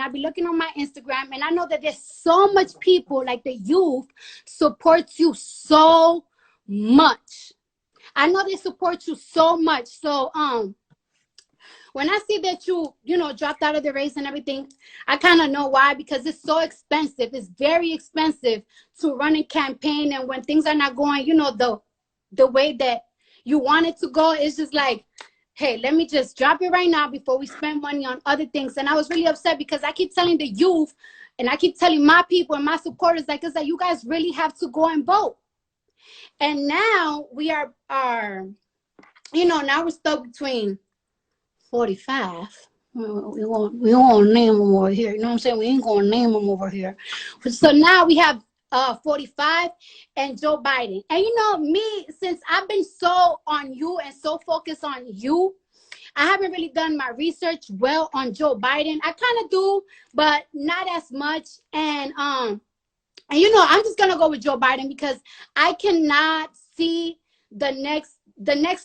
I be looking on my Instagram, and I know that there's so much people, like the youth, supports you so much. I know they support you so much. So when I see that you know, dropped out of the race and everything, I kind of know why, because it's so expensive. It's very expensive to run a campaign, and when things are not going, you know, the way that you want it to go, it's just like, hey, let me just drop it right now before we spend money on other things. And I was really upset because I keep telling the youth, and I keep telling my people and my supporters, like, it's like, you guys really have to go and vote. And now we are you know, now we're stuck between 45. We won't name them over here. You know what I'm saying? We ain't gonna name them over here. So now we have 45 and Joe Biden. And you know me, since I've been so on you and so focused on you, I haven't really done my research well on Joe Biden. I kind of do, but not as much. And you know, I'm just gonna go with Joe Biden because I cannot see the next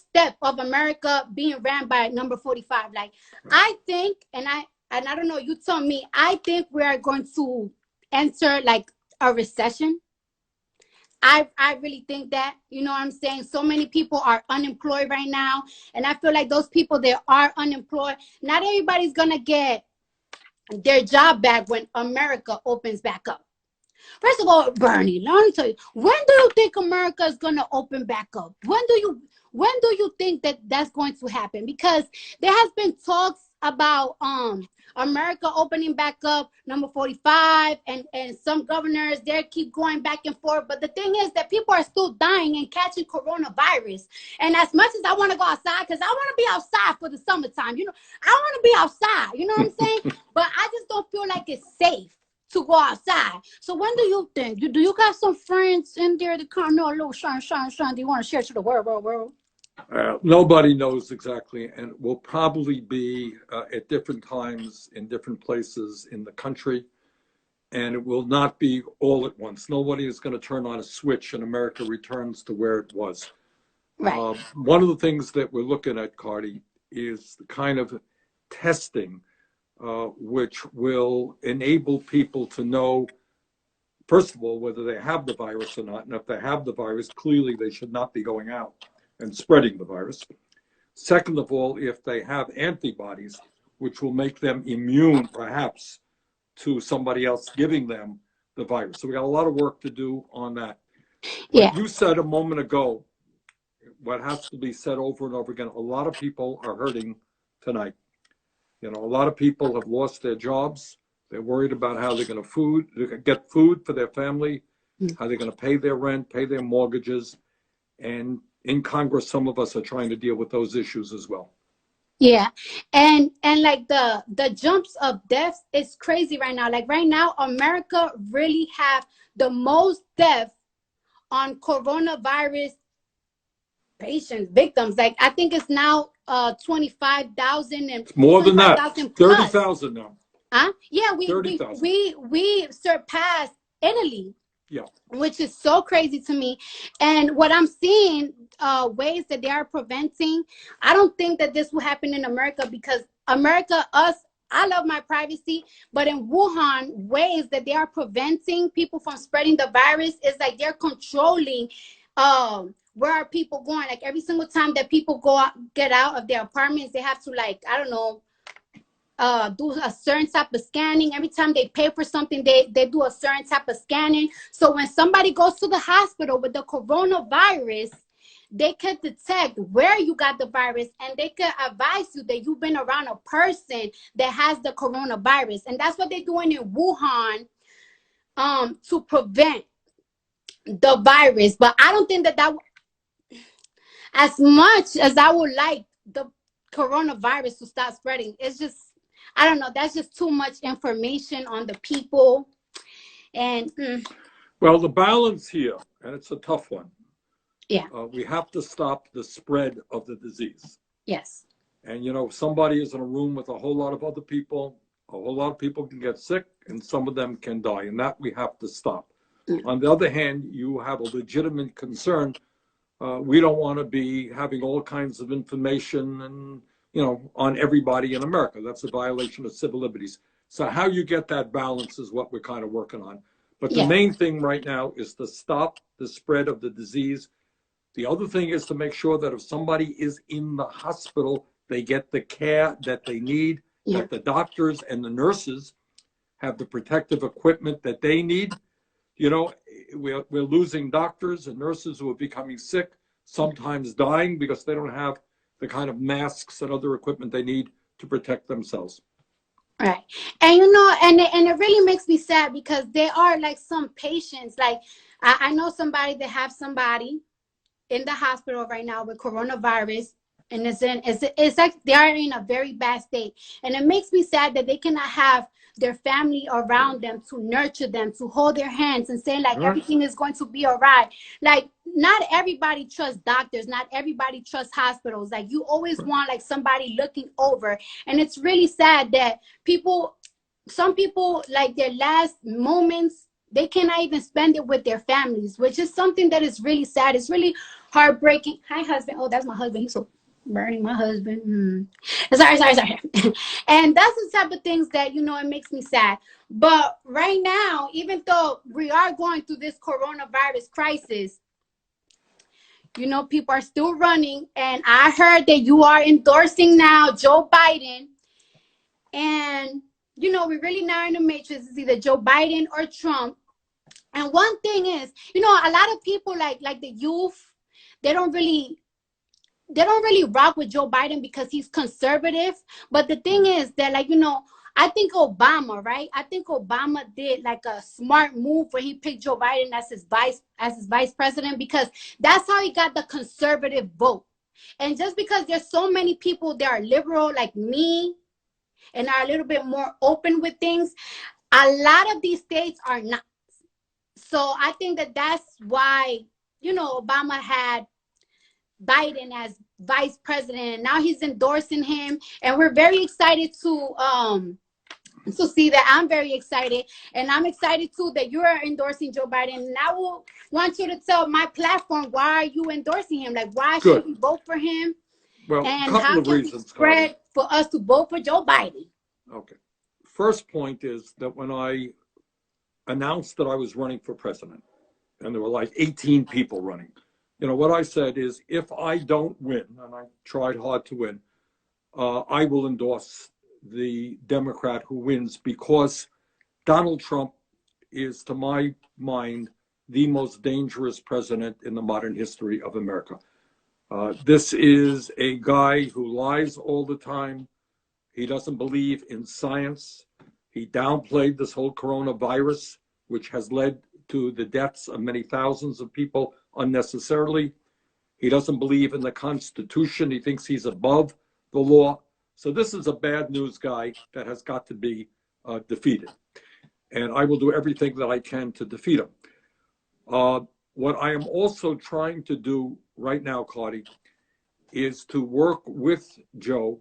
step of America being ran by number 45. Like, I think, and I don't know, you tell me, I think we are going to enter like a recession. I really think that, you know what I'm saying? So many people are unemployed right now. And I feel like those people that are unemployed, not everybody's gonna get their job back when America opens back up. First of all, Bernie, let me tell you, when do you think America is going to open back up? When do you think that that's going to happen? Because there has been talks about America opening back up, number 45, and some governors there keep going back and forth. But the thing is that people are still dying and catching coronavirus. And as much as I want to go outside, because I want to be outside for the summertime, you know, I want to be outside, you know what I'm saying? But I just don't feel like it's safe to go outside. So when do you think? Do you got some friends in there that kind of know a little shine? Do you want to share to the world? Nobody knows exactly, and it will probably be at different times in different places in the country, and it will not be all at once. Nobody is going to turn on a switch and America returns to where it was. Right. One of the things that we're looking at, Cardi, is the kind of testing which will enable people to know, first of all, whether they have the virus or not. And if they have the virus, clearly they should not be going out and spreading the virus. Second of all, if they have antibodies, which will make them immune, perhaps, to somebody else giving them the virus. So we got a lot of work to do on that. Yeah. What you said a moment ago, what has to be said over and over again, a lot of people are hurting tonight. You know, a lot of people have lost their jobs. They're worried about how they're going to get food for their family, how they're going to pay their rent, pay their mortgages. And in Congress, some of us are trying to deal with those issues as well. Yeah. And like the jumps of deaths is crazy right now. Like right now, America really have the most deaths on coronavirus patients, victims. Like I think it's now 25,000 and it's more than that. 30,000 now. Huh? Yeah, we surpassed Italy. Yeah. Which is so crazy to me. And what I'm seeing, ways that they are preventing, I don't think that this will happen in America, because America, I love my privacy, but in Wuhan, ways that they are preventing people from spreading the virus is like they're controlling where are people going. Like every single time that people get out of their apartments, they have to, like, I don't know, do a certain type of scanning. Every time they pay for something, they do a certain type of scanning. So when somebody goes to the hospital with the coronavirus, they can detect where you got the virus, and they can advise you that you've been around a person that has the coronavirus. And that's what they're doing in Wuhan to prevent the virus. But I don't think that as much as I would like the coronavirus to start spreading, it's just, I don't know, that's just too much information on the people. And well, the balance here, and it's a tough one. Yeah. We have to stop the spread of the disease. Yes. And, you know, if somebody is in a room with a whole lot of other people, a whole lot of people can get sick, and some of them can die, and that we have to stop. On the other hand, you have a legitimate concern. We don't want to be having all kinds of information and, you know, on everybody in America. That's a violation of civil liberties. So how you get that balance is what we're kind of working on. But the Yeah. main thing right now is to stop the spread of the disease. The other thing is to make sure that if somebody is in the hospital, they get the care that they need, Yeah. that the doctors and the nurses have the protective equipment that they need. You know, we're losing doctors and nurses who are becoming sick, sometimes dying because they don't have the kind of masks and other equipment they need to protect themselves. Right. And you know, and it really makes me sad because there are like some patients, like I know somebody that have somebody in the hospital right now with coronavirus, and it's like they are in a very bad state. And it makes me sad that they cannot have their family around them to nurture them, to hold their hands and say like everything is going to be all right. Like not everybody trusts doctors, not everybody trusts hospitals. Like you always want like somebody looking over. And it's really sad that some people like their last moments, they cannot even spend it with their families, which is something that is really sad. It's really heartbreaking. Hi, husband. Oh, that's my husband. He's so burning my husband. Sorry. And that's the type of things that, you know, it makes me sad. But right now, even though we are going through this coronavirus crisis, you know, people are still running. And I heard that you are endorsing now Joe Biden. And, you know, we're really now in the matrix. It's either Joe Biden or Trump. And one thing is, you know, a lot of people like the youth, they don't really rock with Joe Biden because he's conservative. But the thing is that, like, you know, I think Obama, right? I think Obama did like a smart move when he picked Joe Biden as his vice president, because that's how he got the conservative vote. And just because there's so many people that are liberal like me and are a little bit more open with things, a lot of these states are not. So I think that that's why, you know, Obama had Biden as vice president, and now he's endorsing him, and we're very excited to see that. I'm very excited, and I'm excited too that you're endorsing Joe Biden. And I will want you to tell my platform, why are you endorsing him? Like, why should we vote for him? Well, and a couple of reasons, spread for us to vote for Joe Biden? Okay. First point is that when I announced that I was running for president, and there were like 18 people running, you know, what I said is, if I don't win, and I tried hard to win, I will endorse the Democrat who wins, because Donald Trump is, to my mind, the most dangerous president in the modern history of America. This is a guy who lies all the time. He doesn't believe in science. He downplayed this whole coronavirus, which has led to the deaths of many thousands of people unnecessarily. He doesn't believe in the Constitution. He thinks he's above the law. So this is a bad news guy that has got to be defeated. And I will do everything that I can to defeat him. What I am also trying to do right now, Claudia, is to work with Joe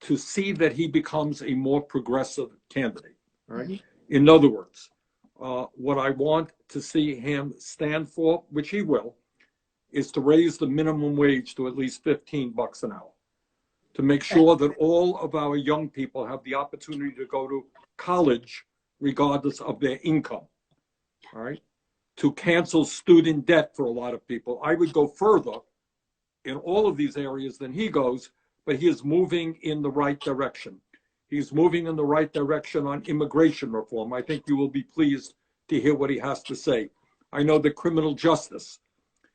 to see that he becomes a more progressive candidate. Right? In other words, what I want to see him stand for, which he will, is to raise the minimum wage to at least $15 an hour, to make sure that all of our young people have the opportunity to go to college regardless of their income. All right? To cancel student debt for a lot of people. I would go further in all of these areas than he goes, but he is moving in the right direction. He's moving in the right direction on immigration reform. I think you will be pleased to hear what he has to say. I know that criminal justice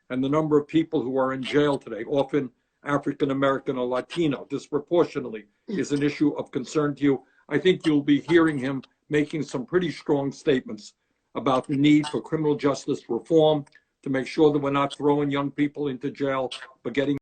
and the number of people who are in jail today, often African American or Latino, disproportionately, is an issue of concern to you. I think you'll be hearing him making some pretty strong statements about the need for criminal justice reform to make sure that we're not throwing young people into jail, but getting